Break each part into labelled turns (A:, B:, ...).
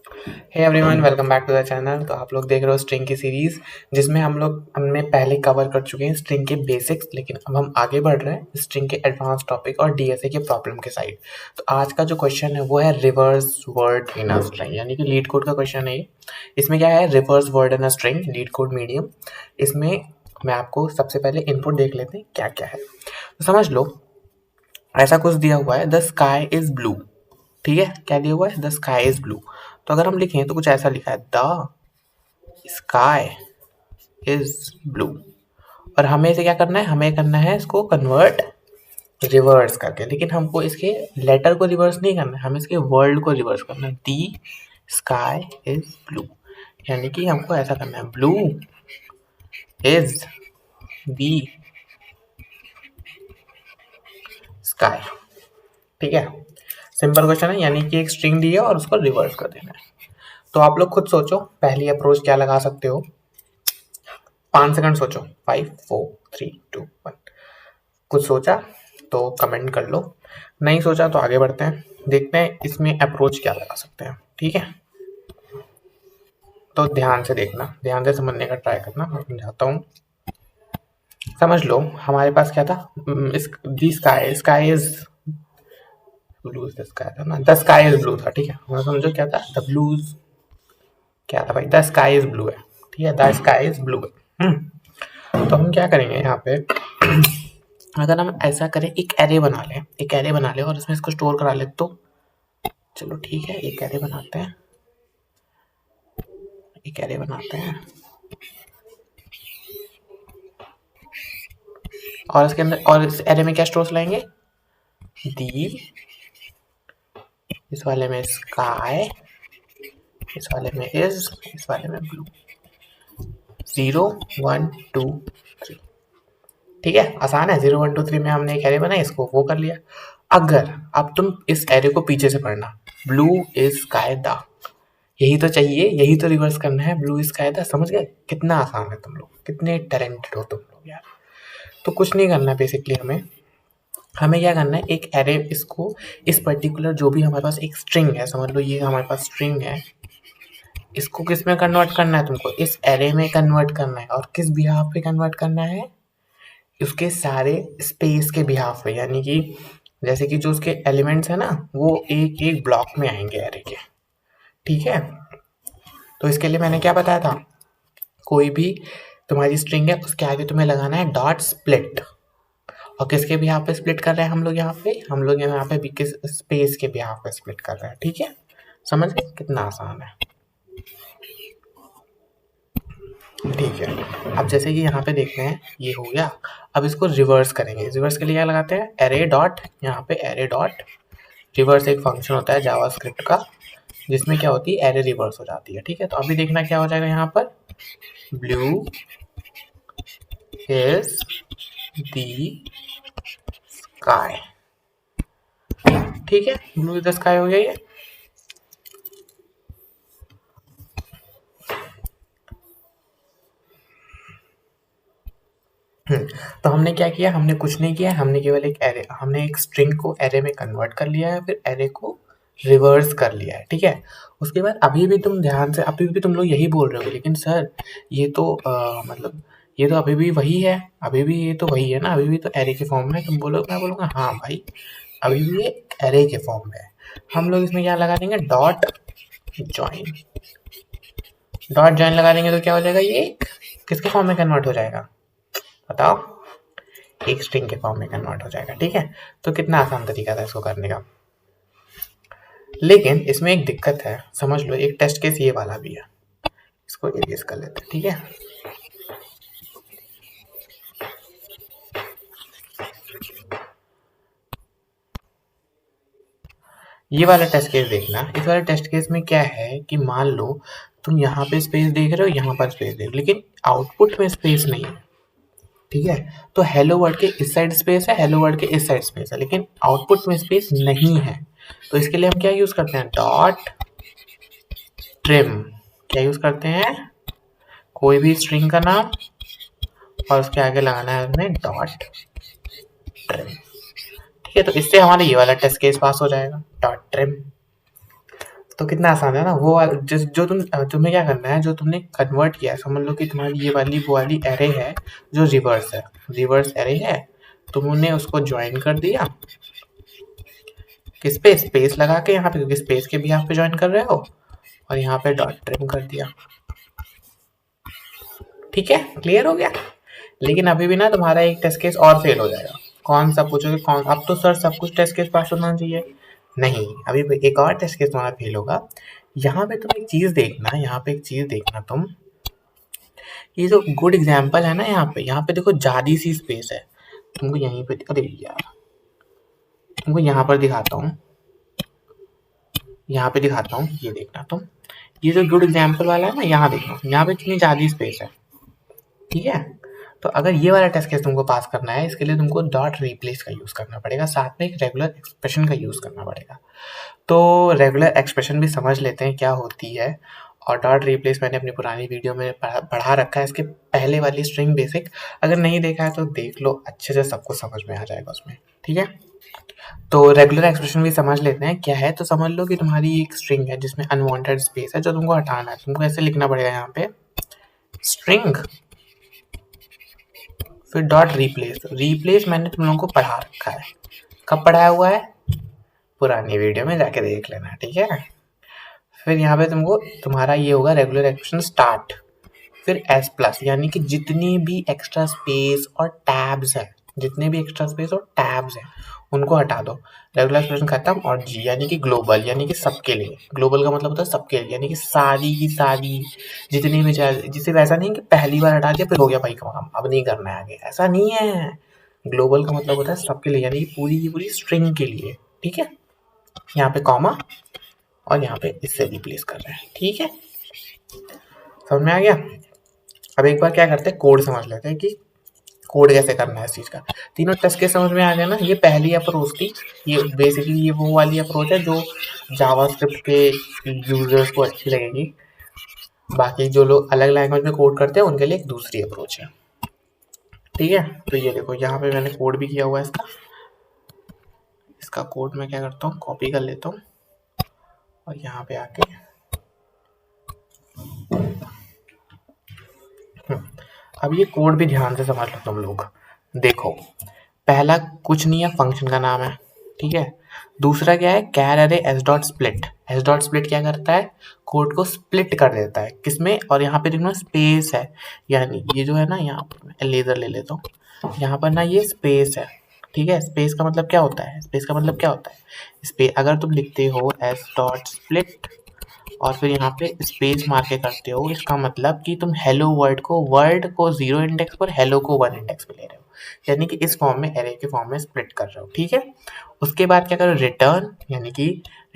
A: Hey everyone, welcome back to the channel. तो आप लोग देख रहे हो स्ट्रिंग की सीरीज, जिसमें हमने पहले कवर कर चुके हैं स्ट्रिंग के बेसिक्स। लेकिन अब हम आगे बढ़ रहे हैं स्ट्रिंग के एडवांस टॉपिक और डीएसए के प्रॉब्लम के साइड। तो आज का जो क्वेश्चन है वो है reverse word in a string, यानी कि लीड कोड का क्वेश्चन है ये। इसमें क्या है, reverse word in a string, leet code medium. इसमें मैं आपको सबसे पहले इनपुट देख लेते हैं क्या क्या है। तो समझ लो, ऐसा कुछ दिया हुआ है, द स्काई इज ब्लू। ठीक है, क्या दिया हुआ है, द स्काई इज ब्लू। तो अगर हम लिखें तो कुछ ऐसा लिखा है, द स्काई इज ब्लू। और हमें इसे क्या करना है, हमें करना है इसको कन्वर्ट रिवर्स करके। लेकिन हमको इसके लेटर को रिवर्स नहीं करना है, हमें इसके वर्ड को रिवर्स करना है। दी स्काई इज ब्लू, यानी कि हमको ऐसा करना है, ब्लू इज दी स्काई। ठीक है, सिंपल क्वेश्चन है, यानी कि एक स्ट्रिंग दी है और उसको रिवर्स कर देना है। तो आप लोग खुद सोचो पहली अप्रोच क्या लगा सकते हो। 5 सेकंड सोचो, 5 4 3 2 1। कुछ सोचा तो कमेंट कर लो, नहीं सोचा तो आगे बढ़ते हैं, देखते हैं इसमें अप्रोच क्या लगा सकते हैं। ठीक है, तो ध्यान से देखना, ध्यान से समझने का ट्राई करना, मैं समझाता हूँ। समझ लो हमारे पास क्या था, is the sky, sky is blue, the sky था ना, द स्काई इज ब्लू था। ठीक है, हमें समझो क्या था, द ब्लूज क्या था भाई, द स्काई इज ब्लू है। ठीक है, द स्काई इज ब्लू है। तो हम क्या करेंगे यहाँ पे, अगर हम ऐसा करें, एक एरे बना लें, एक एरे बना लें और इसमें इसको स्टोर करा ले, तो चलो ठीक है, एक एरे बनाते हैं, एक एरे बनाते हैं और इसके अंदर, और इस एरे में क्या स्टोर्स लाएंगे, दी, इस वाले में स्काई, इस वाले में इज, इस वाले में ब्लू। 0 1 2 3। ठीक है, आसान है। 0 1 2 3 में हमने एक एरे बनाई, इसको वो कर लिया। अगर अब तुम इस एरे को पीछे से पढ़ना, ब्लू इज स्काई द, यही तो चाहिए, यही तो रिवर्स करना है, ब्लू इज स्काई द। समझ गए कितना आसान है, तुम लोग कितने टैलेंटेड हो तुम लोग यार। तो कुछ नहीं करना है बेसिकली, हमें हमें क्या करना है, एक एरे, इसको इस पर्टिकुलर जो भी हमारे पास एक स्ट्रिंग है, समझ लो ये हमारे पास स्ट्रिंग है, इसको किस में कन्वर्ट करना है, तुमको इस एरे में कन्वर्ट करना है। और किस बिहाफ पे कन्वर्ट करना है, उसके सारे स्पेस के बिहाफ पे, यानी कि जैसे कि जो उसके एलिमेंट्स है ना, वो एक एक ब्लॉक में आएंगे एरे के। ठीक है, तो इसके लिए मैंने क्या बताया था, कोई भी तुम्हारी स्ट्रिंग है उसके आगे तुम्हें लगाना है डॉट स्प्लिट। और किसके भी यहाँ पे स्प्लिट कर रहे हैं हम लोग, यहाँ पे किस स्पेस के भी यहाँ पे स्प्लिट कर रहे हैं। ठीक है, समझ गए कितना आसान है। ठीक है, अब जैसे कि यहाँ पे देखते हैं ये हो गया। अब इसको रिवर्स करेंगे, रिवर्स के लिए क्या लगाते हैं, एरे डॉट, यहाँ पे एरे डॉट रिवर्स एक फंक्शन होता है जावास्क्रिप्ट का, जिसमें क्या होती है, एरे रिवर्स हो जाती है। ठीक है, तो अभी देखना क्या हो जाएगा यहाँ पर, ब्लू इज दी स्काई। ठीक है, ब्लू इज द स्काई हो गया ये। तो हमने क्या किया, हमने कुछ नहीं किया, हमने केवल एक एरे, हमने एक स्ट्रिंग को एरे में कन्वर्ट कर लिया है, फिर एरे को रिवर्स कर लिया है। ठीक है, उसके बाद अभी भी तुम ध्यान से, अभी भी तुम लोग यही बोल रहे हो, लेकिन सर ये तो मतलब ये तो अभी भी वही है, अभी भी ये तो वही है ना, अभी भी तो एरे के फॉर्म में। तुम बोलो, मैं बोलूँगा हाँ भाई, अभी भी ये एरे के फॉर्म में है। हम लोग इसमें क्या लगा देंगे, डॉट ज्वाइन। डॉट ज्वाइन लगा देंगे तो क्या हो जाएगा, ये किसके फॉर्म में कन्वर्ट हो जाएगा, बताओ, एक स्ट्रिंग के फॉर्म में कन्वर्ट हो जाएगा। ठीक है, तो कितना आसान तरीका था इसको करने का। लेकिन इसमें एक दिक्कत है, समझ लो, एक टेस्ट केस ये वाला भी है, इसको इरेज कर लेते हैं। ठीक है, ये वाला टेस्ट केस देखना। इस वाले टेस्ट केस में क्या है कि मान लो तुम यहाँ पे स्पेस देख रहे हो, यहाँ पर स्पेस देख रहे हो, लेकिन आउटपुट में स्पेस नहीं है। ठीक है, तो हेलो वर्ड के इस साइड स्पेस है, हेलो वर्ड के इस साइड स्पेस है, लेकिन आउटपुट में स्पेस नहीं है। तो इसके लिए हम क्या यूज करते हैं, डॉट ट्रिम। क्या यूज करते हैं, कोई भी स्ट्रिंग का नाम और उसके आगे लगाना है उसमें डॉट ट्रिम। ठीक है, तो इससे हमारा ये वाला टेस्ट केस पास हो जाएगा, डॉट ट्रिम। तो कितना आसान है ना। वो जिस जो तुम्हें क्या करना है, जो तुमने कन्वर्ट किया है, समझ लो कि तुम्हारी ये वाली वो वाली एरे है जो रिवर्स है, रिवर्स एरे है, तुमने उसको ज्वाइन कर दिया किस पे, स्पेस लगा के यहाँ पे, क्योंकि स्पेस के भी यहाँ पे ज्वाइन कर रहे हो, और यहाँ पे डॉट ट्रिम कर दिया। ठीक है, क्लियर हो गया। लेकिन अभी भी ना तुम्हारा एक टेस्ट केस और फेल हो जाएगा। कौन सा पूछोगे, कौन, अब तो सर सब कुछ टेस्ट केस पास होना चाहिए, नहीं, अभी एक और टेस्ट केस तुम्हारा फेल होगा। यहाँ पे तुम एक चीज देखना, यहाँ पे एक चीज देखना तुम, ये जो गुड एग्जाम्पल है ना, यहाँ पे देखो ज्यादा सी स्पेस है, तुमको यहीं पे, अरे यार तुमको यहाँ पर दिखाता हूँ, यहाँ पे दिखाता हूँ, ये देखना तुम, ये जो गुड एग्जाम्पल वाला है ना, यहाँ देखना, यहाँ पे कितनी ज्यादा स्पेस है। ठीक है, तो अगर ये वाला टेस्ट केस तुमको पास करना है, इसके लिए तुमको डॉट रिप्लेस का यूज करना पड़ेगा, साथ में एक रेगुलर एक्सप्रेशन का यूज करना पड़ेगा। तो रेगुलर एक्सप्रेशन भी समझ लेते हैं क्या होती है, और डॉट रिप्लेस मैंने अपनी पुरानी वीडियो में पढ़ा रखा है, इसके पहले वाली स्ट्रिंग बेसिक, अगर नहीं देखा है तो देख लो, अच्छे से सबको समझ में आ जाएगा उसमें। ठीक है, तो रेगुलर एक्सप्रेशन भी समझ लेते हैं क्या है। तो समझ लो कि तुम्हारी एक स्ट्रिंग है जिसमें अनवांटेड स्पेस है जो तुमको हटाना है, तुमको ऐसे लिखना पड़ेगा यहाँ पे स्ट्रिंग, फिर डॉट रिप्लेस। रिप्लेस मैंने तुम लोगों को पढ़ा रखा है, कब पढ़ाया हुआ है, पुरानी वीडियो में जाके देख लेना। ठीक है, फिर यहाँ पे तुमको तुम्हारा ये होगा रेगुलर एक्सप्रेशन स्टार्ट, फिर एस प्लस, यानी कि जितनी भी एक्स्ट्रा स्पेस और टैब्स है, जितने भी एक्स्ट्रा स्पेस और टैब्स हैं उनको हटा दो, रेगुलर एक्सप्रेशन खत्म, और जी यानी कि ग्लोबल, यानी कि सबके लिए, ग्लोबल का मतलब होता है सबके लिए, यानी कि सारी की सारी जितनी भी चाहे, जिसे ऐसा नहीं कि पहली बार हटा दिया फिर हो गया भाई काम, अब नहीं करना है आगे, ऐसा नहीं है। ग्लोबल का मतलब होता है सबके लिए, यानी कि पूरी की पूरी स्ट्रिंग के लिए। ठीक है, यहाँ पे कॉमा और यहाँ पे इससे रिप्लेस कर रहे हैं। ठीक है, समझ में आ गया। अब एक बार क्या करते हैं, कोड समझ लेते हैं कि कोड कैसे करना है इस चीज़ का। तीनों टेस्ट के समझ में आ गया ना। ये पहली अप्रोच थी, ये बेसिकली ये वो वाली अप्रोच है जो जावास्क्रिप्ट के यूजर्स को अच्छी लगेगी, बाकी जो लोग अलग लैंग्वेज में कोड करते हैं उनके लिए एक दूसरी अप्रोच है। ठीक है, तो ये देखो यहाँ पे मैंने कोड भी किया हुआ है इसका, इसका कोड मैं क्या करता हूँ, कॉपी कर लेता हूँ और यहाँ पे आके अब ये कोड भी ध्यान से समझ लो तुम लोग। देखो, पहला कुछ नहीं है, फंक्शन का नाम है। ठीक है, दूसरा क्या है, कैर अरे S dot split. S dot split क्या करता है, कोड को स्प्लिट कर देता है किसमें, और यहाँ पे देखना स्पेस है, यानी ये जो है ना, यहाँ पर मैं लेजर ले लेता हूँ, यहाँ पर ना ये स्पेस है। ठीक है, स्पेस का मतलब क्या होता है, स्पेस का मतलब क्या होता है, स्पेस अगर तुम लिखते हो एस डॉट स्प्लिट और फिर यहाँ पे स्पेस मार के करते हो, इसका मतलब कि तुम हेलो वर्ड को 0 इंडेक्स पर, हेलो को 1 इंडेक्स पे ले रहे हो, यानी कि इस फॉर्म में, एरे के फॉर्म में स्प्लिट कर रहे हो। ठीक है, उसके बाद क्या करो, रिटर्न, यानी कि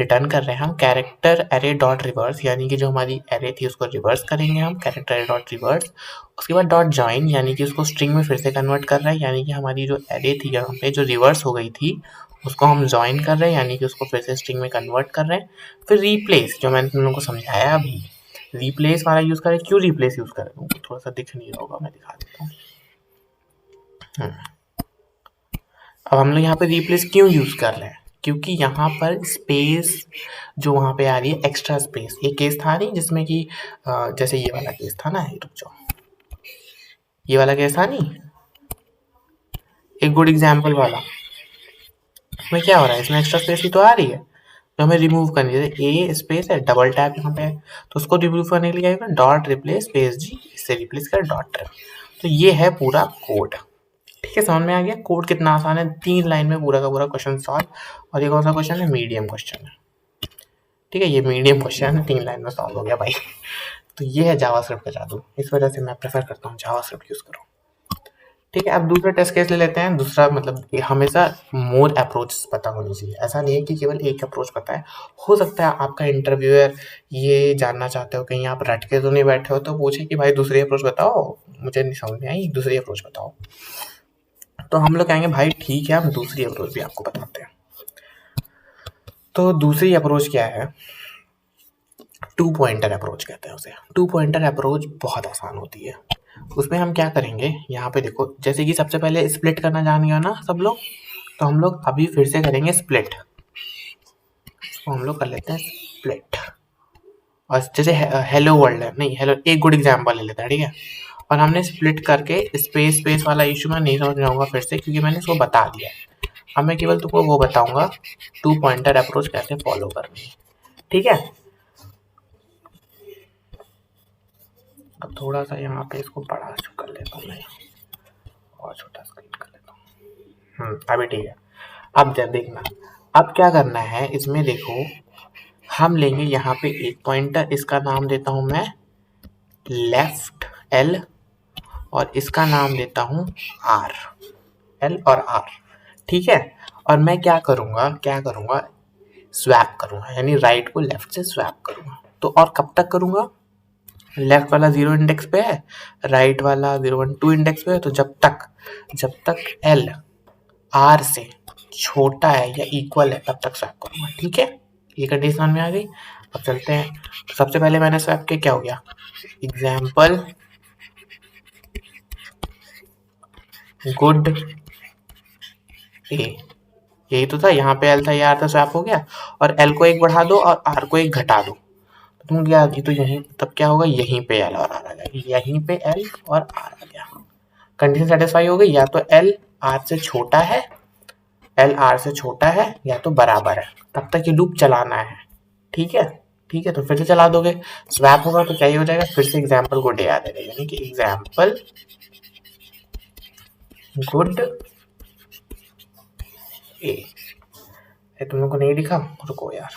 A: रिटर्न कर रहे हैं हम कैरेक्टर एरे डॉट रिवर्स, यानी कि जो हमारी एरे थी उसको रिवर्स करेंगे हम, कैरेक्टर एरे डॉट रिवर्स। उसके बाद डॉट जॉइन, यानी कि उसको स्ट्रिंग में फिर से कन्वर्ट कर रहे हैं, यानी कि हमारी जो एरे थी यहाँ पे जो रिवर्स हो गई थी उसको हम ज्वाइन कर रहे हैं, यानी कि उसको फिर से स्ट्रिंग में कन्वर्ट कर रहे हैं। फिर रिप्लेस, जो मैंने तुम लोगों को समझाया अभी, रिप्लेस वाला यूज करें। क्यों रिप्लेस यूज करें, तुमको थोड़ा सा दिख नहीं रहा होगा, मैं दिखा देता हूँ। अब हम लोग यहाँ पे रिप्लेस क्यों यूज कर रहे हैं, क्योंकि यहाँ पर स्पेस जो वहाँ पे आ रही है, एक्स्ट्रा स्पेस, एक केस था नहीं जिसमें कि जैसे ये वाला केस था ना, रुक जाओ, ये वाला केस था नहीं, एक गुड एग्जाम्पल वाला, इसमें क्या हो रहा है, इसमें एक्स्ट्रा स्पेस ही तो आ रही है, तो हमें रिमूव करनी है। ए स्पेस है, डबल टैप यहाँ पे है, तो उसको रिमूव करने के लिए क्या डॉट रिप्लेस स्पेस जी, इससे रिप्लेस कर डॉट ट्रिम। तो ये है पूरा कोड। ठीक है, समझ में आ गया कोड कितना आसान है, 3 लाइन में पूरा का पूरा क्वेश्चन सॉल्व। और ये कौन सा क्वेश्चन है, मीडियम क्वेश्चन है। ठीक है, ये मीडियम क्वेश्चन है, 3 लाइन में सॉल्व हो गया भाई। तो ये है जावास्क्रिप्ट का जादू, इस वजह से मैं प्रेफर करता हूँ जावास्क्रिप्ट यूज करो। ठीक है, अब दूसरा टेस्ट केस ले लेते हैं। दूसरा मतलब हमेशा मोर अप्रोच पता होनी चाहिए, ऐसा नहीं है कि केवल एक अप्रोच पता है। हो सकता है आपका इंटरव्यूअर ये जानना चाहते हो कहीं आप रट के तो नहीं बैठे हो, तो पूछे कि भाई दूसरी अप्रोच बताओ, मुझे नहीं समझ में आई, दूसरी अप्रोच बताओ। तो हम लोग कहेंगे भाई ठीक है, हम दूसरी अप्रोच भी आपको बताते हैं। तो दूसरी अप्रोच क्या है, 2 पॉइंटर अप्रोच कहते हैं उसे। 2 पॉइंटर अप्रोच बहुत आसान होती है। उसमें हम क्या करेंगे, यहाँ पे देखो, जैसे कि सबसे पहले स्प्लिट करना जान गया ना सब लोग, तो हम लोग अभी फिर से करेंगे स्प्लिट। इसको हम लोग कर लेते हैं स्प्लिट, और जैसे हेलो वर्ल्ड है, नहीं हेलो एक गुड एग्जाम्पल ले लेते हैं, ठीक है। और हमने स्प्लिट करके स्पेस स्पेस वाला इशू मैं नहीं समझ जाऊंगा फिर से, क्योंकि मैंने इसको बता दिया है। अब मैं केवल तुमको वो बताऊंगा 2 पॉइंटर अप्रोच कैसे फॉलो करनी है, ठीक है। अब थोड़ा सा यहाँ पे इसको बड़ा कर लेता हूँ मैं, और छोटा स्क्रीन कर लेता हूँ। अभी ठीक है। अब जब देखना, अब क्या करना है इसमें, देखो हम लेंगे यहाँ पे एक पॉइंटर, इसका नाम देता हूँ मैं लेफ्ट एल, और इसका नाम देता हूँ आर, एल और आर, ठीक है। और मैं क्या करूँगा स्वैप करूँगा, यानी राइट को लेफ्ट से स्वैप करूँगा। तो और कब तक करूँगा, लेफ्ट वाला 0 इंडेक्स पे है, राइट वाला 0 1 2 इंडेक्स पे है, तो जब तक एल आर से छोटा है या इक्वल है तब तक स्वैप करूँगा, ठीक है। ये कंडीशन में आ गई। अब चलते हैं, सबसे पहले मैंने स्वैप किया, क्या हो गया, एग्जाम्पल गुड ए, यही तो था, यहाँ पे एल था, ये आर था, स्वैप हो गया। और एल को एक बढ़ा दो और आर को एक घटा दो, तुम क्या आती तो यहीं, तब क्या होगा, यहीं पे एल और आर आ गया, यहीं पे एल और आर आ गया। कंडीशन सेटिस्फाई हो गई, या तो एल आर से छोटा है, एल आर से छोटा है या तो बराबर है, तब तक ये लूप चलाना है, ठीक है। ठीक है, तो फिर से चला दोगे, स्वैप होगा तो क्या ही हो जाएगा, फिर से एग्जाम्पल गुड ए आ जाएगा, यानी कि एग्जाम्पल गुड ए। तुम लोग को नहीं दिखा, रुको यार,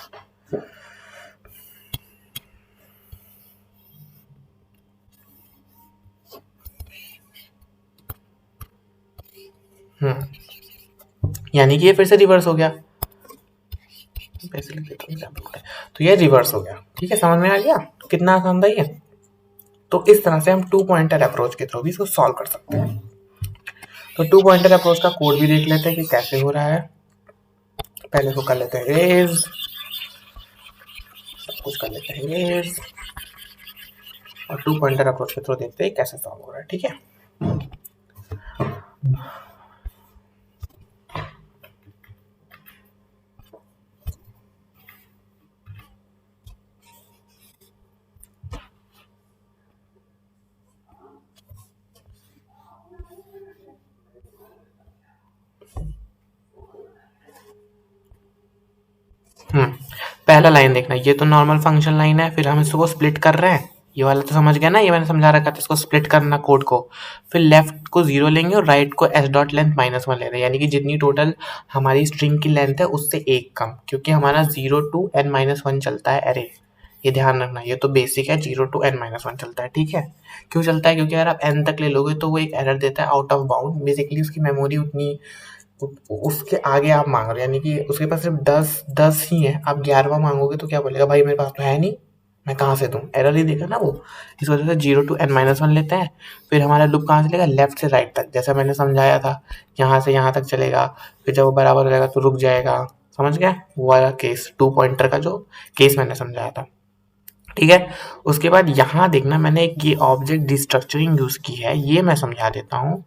A: यानी कि ये फिर से रिवर्स हो गया, पैसे लिख देता हूँ एग्जाम्पल गुड ए, तो ये रिवर्स हो गया, ठीक है। समझ में आ गया कितना आसान था ये। तो इस तरह से हम 2 पॉइंटर अप्रोच के थ्रू भी इसको सॉल्व कर सकते हैं। तो 2 पॉइंटर अप्रोच का कोड भी देख लेते हैं कि कैसे हो रहा है। पहले इसको कर लेते हैं रेज, सब कुछ कर लेते हैं रेज, और 2 पॉइंटर अप्रोच के थ्रू देखते हैं कैसे सॉल्व हो रहा है, ठीक है। पहला लाइन देखना, ये तो नॉर्मल फंक्शन लाइन है, फिर हम इसको स्प्लिट कर रहे हैं, ये वाला तो समझ गया ना, ये मैंने समझा रखा था, इसको स्प्लिट करना कोड को। फिर लेफ्ट को 0 लेंगे और राइट को एस डॉट लेंथ -1 ले रहे हैं, यानी कि जितनी टोटल हमारी स्ट्रिंग की लेंथ है उससे एक कम, क्योंकि हमारा 0 to n-1 चलता है एरे, ये ध्यान रखना, ये तो बेसिक है, 0 to n-1 चलता है, ठीक है। क्यों चलता है, क्योंकि अगर आप n तक ले लोगे तो वो एक एरर देता है आउट ऑफ बाउंड, बेसिकली उसकी मेमोरी उतनी, उसके आगे आप मांग रहे हो, यानी कि उसके पास सिर्फ 10 ही है, आप 11वां मांगोगे तो क्या बोलेगा, भाई मेरे पास तो है नहीं, मैं कहाँ से दूँ, एरर ही देगा ना वो। इस वजह से 0 to n-1 लेते हैं। फिर हमारा लूप कहाँ चलेगा, लेफ्ट से राइट तक, जैसा मैंने समझाया था, यहाँ से यहाँ तक चलेगा, फिर जब वो बराबर हो जाएगा तो रुक जाएगा, समझ गया, वो वाला केस 2 पॉइंटर का जो केस मैंने समझाया था, ठीक है। उसके बाद यहाँ देखना, मैंने एक ये ऑब्जेक्ट डिस्ट्रक्चरिंग यूज़ की है, ये मैं समझा देता हूँ।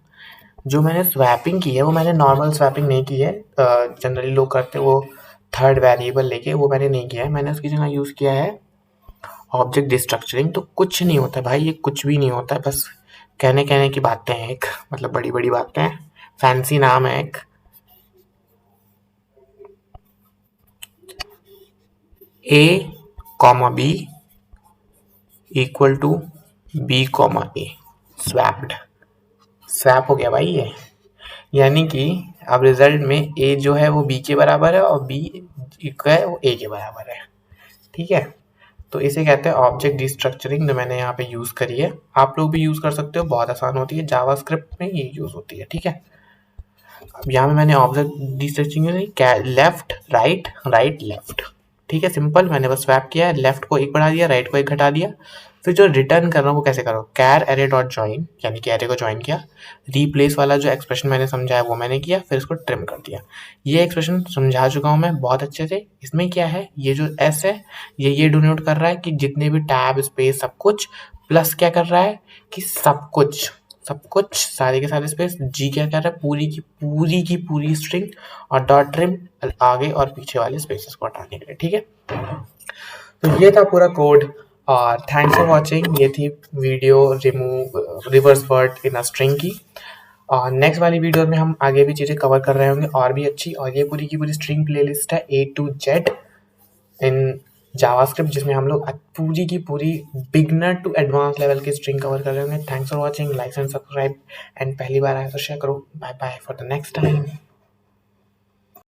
A: जो मैंने स्वैपिंग की है वो मैंने नॉर्मल स्वैपिंग नहीं की है, जनरली लोग करते वो थर्ड वेरिएबल लेके, वो मैंने नहीं किया है, मैंने उसकी जगह यूज़ किया है ऑब्जेक्ट डिस्ट्रक्चरिंग। तो कुछ नहीं होता भाई, ये कुछ भी नहीं होता है, बस कहने की बातें हैं एक, मतलब बड़ी बड़ी बातें हैं, फैंसी नाम है एक, A comma B equal to B comma A, swapped, swap हो गया भाई ये, यानी कि अब रिजल्ट में ए जो है वो बी के बराबर है और बी है वो ए के बराबर है, ठीक है। तो इसे कहते हैं ऑब्जेक्ट डिस्ट्रक्चरिंग, जो मैंने यहाँ पे यूज़ करी है, आप लोग भी यूज़ कर सकते हो, बहुत आसान होती है, जावास्क्रिप्ट में ये यूज़ होती है, ठीक है। अब यहाँ पे मैंने object destructuring left right right left, ठीक है, सिंपल, मैंने बस स्वैप किया है, लेफ्ट को एक बढ़ा दिया, राइट को एक घटा दिया। फिर जो रिटर्न कर रहा हूँ वो कैसे करो, कैर एरे डॉट ज्वाइन, यानी कि एरे को ज्वाइन किया, रिप्लेस वाला जो एक्सप्रेशन मैंने समझाया वो मैंने किया, फिर इसको ट्रिम कर दिया। ये एक्सप्रेशन समझा चुका हूँ मैं बहुत अच्छे से। इसमें क्या है, ये जो एस है ये डिनोट कर रहा है कि जितने भी टैब स्पेस सब कुछ, प्लस क्या कर रहा है कि सब कुछ सारे के सारे स्पेस, जी क्या कर रहा है, पूरी की पूरी स्ट्रिंग, और डॉट ट्रिम आगे और पीछे वाले स्पेसेस को हटाने के लिए, ठीक है। तो ये था पूरा कोड और थैंक्स फॉर वॉचिंग। ये थी video remove reverse word in a string की। और नेक्स्ट वाली वीडियो में हम आगे भी चीज़ें कवर कर रहे होंगे और भी अच्छी। और ये पूरी की पूरी स्ट्रिंग प्लेलिस्ट है A to Z इन जावास्क्रिप्ट, जिसमें हम लोग पूरी की पूरी बिगनर टू एडवांस लेवल की स्ट्रिंग कवर कर रहे होंगे। Thanks for watching, like and subscribe, and पहली बार आए तो शेयर करो। Bye bye for the next time.